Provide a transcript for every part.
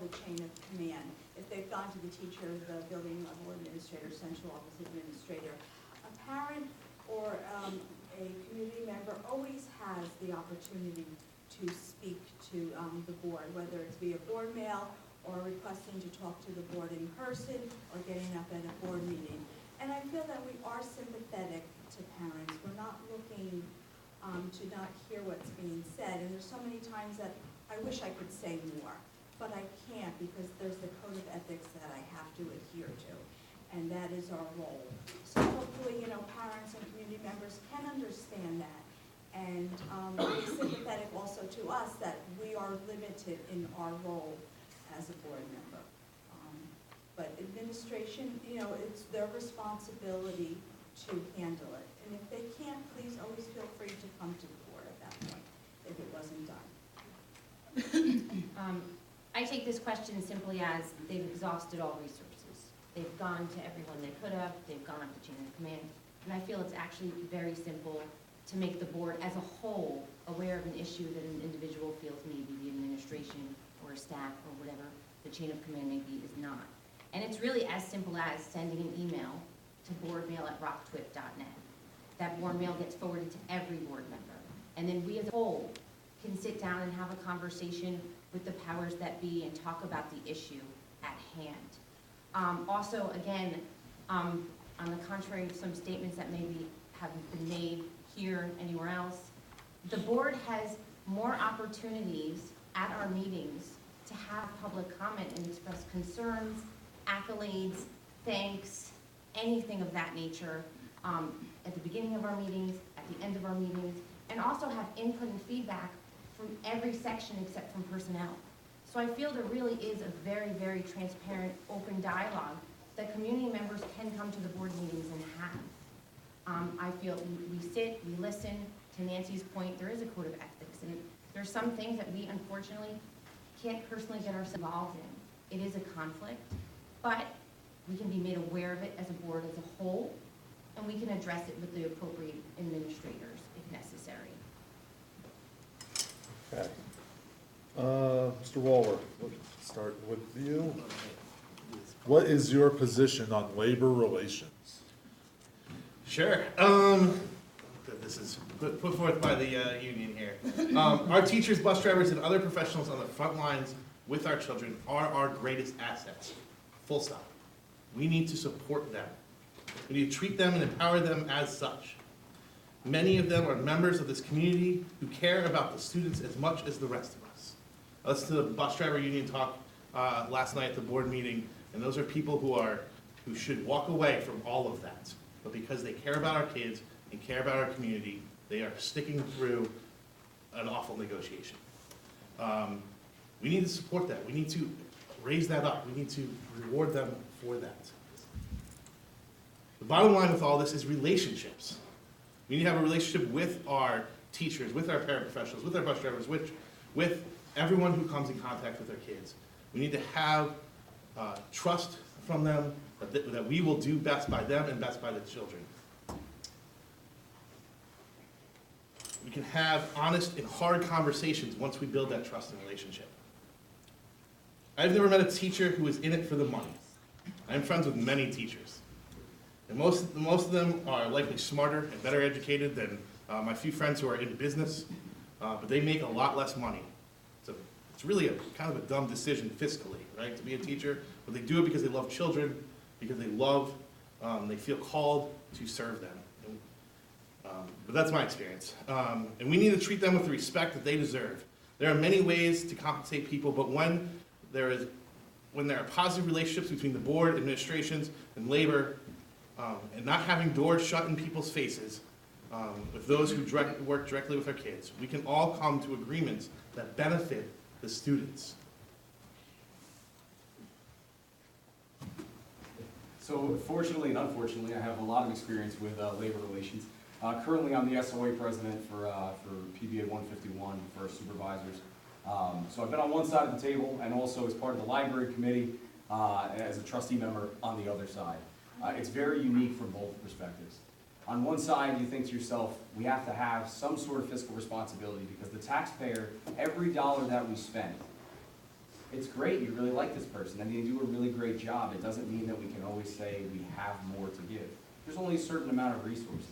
the chain of command. If they've gone to the teacher, the building level administrator, central office administrator, a parent or a community member always has the opportunity to speak to the board, whether it's via board mail or requesting to talk to the board in person or getting up at a board meeting. And I feel that we are sympathetic to parents. We're not looking to not hear what's being said. And there's so many times that I wish I could say more, but I can't because there's the code of ethics that I have to adhere to. And that is our role. So hopefully, parents and community members can understand that and be sympathetic also to us that we are limited in our role as a board member. But administration, it's their responsibility to handle it. And if they can't, please always feel free to come to the board at that point if it wasn't done. I take this question simply as they've exhausted all resources. They've gone to everyone they could have, they've gone up the chain of command, and I feel it's actually very simple to make the board as a whole aware of an issue that an individual feels maybe the administration or staff or whatever the chain of command may be is not. And it's really as simple as sending an email to boardmail@rocktwip.net. That board mail gets forwarded to every board member. And then we as a whole can sit down and have a conversation with the powers that be and talk about the issue at hand. Also, again, on the contrary of some statements that maybe haven't been made here or anywhere else, the board has more opportunities at our meetings to have public comment and express concerns, accolades, thanks, anything of that nature at the beginning of our meetings, at the end of our meetings, and also have input and feedback from every section except from personnel. So I feel there really is a very, very transparent, open dialogue that community members can come to the board meetings and have. I feel we sit, we listen. To Nancy's point, there is a code of ethics, and there's some things that we unfortunately can't personally get ourselves involved in. It is a conflict, but we can be made aware of it as a board as a whole, and we can address it with the appropriate administrators if necessary. Okay. Mr. Waller, let's start with you. What is your position on labor relations? Sure. This is put forth by the union here. Our teachers, bus drivers, and other professionals on the front lines with our children are our greatest assets. Full stop. We need to support them. We need to treat them and empower them as such. Many of them are members of this community who care about the students as much as the rest of us. I listened to the bus driver union talk last night at the board meeting, and those are people who should walk away from all of that. But because they care about our kids and care about our community, they are sticking through an awful negotiation. We need to support that. We need to raise that up. We need to reward them for that. The bottom line with all this is relationships. We need to have a relationship with our teachers, with our paraprofessionals, with our bus drivers, with everyone who comes in contact with our kids. We need to have trust from them that we will do best by them and best by the children. We can have honest and hard conversations once we build that trust and relationship. I've never met a teacher who is in it for the money. I'm friends with many teachers. And most of them are likely smarter and better educated than my few friends who are in business, but they make a lot less money. So it's really a kind of a dumb decision fiscally, right, to be a teacher. But they do it because they love children, because they feel called to serve them. But that's my experience. And we need to treat them with the respect that they deserve. There are many ways to compensate people, but when there are positive relationships between the board, administrations, and labor, and not having doors shut in people's faces, with those who work directly with our kids, we can all come to agreements that benefit the students. So fortunately and unfortunately, I have a lot of experience with labor relations. Currently, I'm the SOA president for PBA 151 for supervisors. So I've been on one side of the table and also as part of the library committee as a trustee member on the other side. It's very unique from both perspectives. On one side, you think to yourself, we have to have some sort of fiscal responsibility because the taxpayer, every dollar that we spend it's great, you really like this person, and they do a really great job. It doesn't mean that we can always say we have more to give. There's only a certain amount of resources.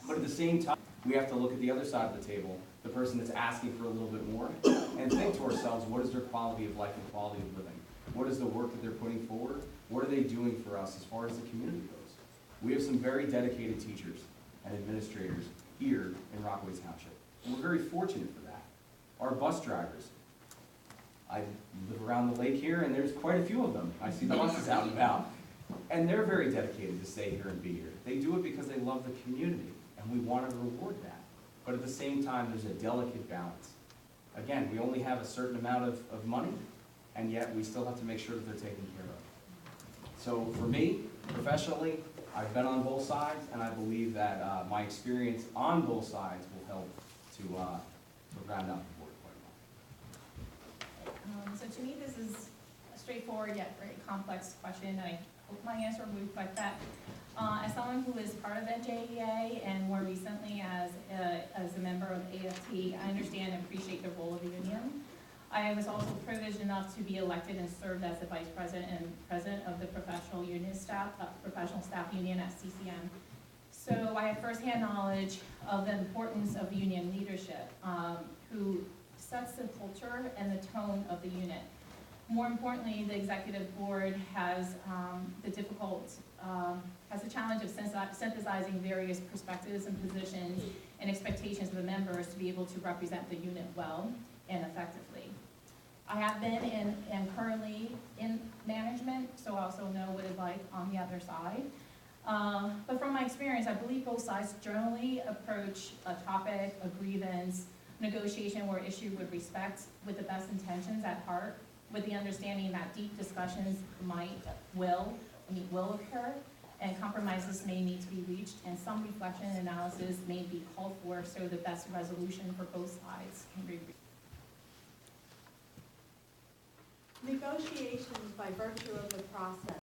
But at the same time, we have to look at the other side of the table, the person that's asking for a little bit more, and think to ourselves, what is their quality of life and quality of living? What is the work that they're putting forward? What are they doing for us as far as the community goes? We have some very dedicated teachers and administrators here in Rockaway Township. And we're very fortunate for that. Our bus drivers, I live around the lake here, and there's quite a few of them. I see the buses out and about. And they're very dedicated to stay here and be here. They do it because they love the community, and we want to reward that. But at the same time, there's a delicate balance. Again, we only have a certain amount of money, and yet we still have to make sure that they're taken care of. So for me, professionally, I've been on both sides, and I believe that my experience on both sides will help to round out the board quite well. So to me, this is a straightforward yet very complex question, and I hope my answer will reflect that. As someone who is part of NJEA and more recently as a member of AFT, I understand and appreciate the role of the union. I was also privileged enough to be elected and served as the vice president and president of the professional staff union at CCM. So I have firsthand knowledge of the importance of union leadership, who sets the culture and the tone of the unit. More importantly, the executive board has the challenge of synthesizing various perspectives and positions and expectations of the members to be able to represent the unit well and effectively. I have been and currently in management, so I also know what it's like on the other side. But from my experience, I believe both sides generally approach a topic, a grievance, negotiation or issue with respect, with the best intentions at heart, with the understanding that deep discussions will occur, and compromises may need to be reached, and some reflection and analysis may be called for so the best resolution for both sides can be reached. Negotiations, by virtue of the process,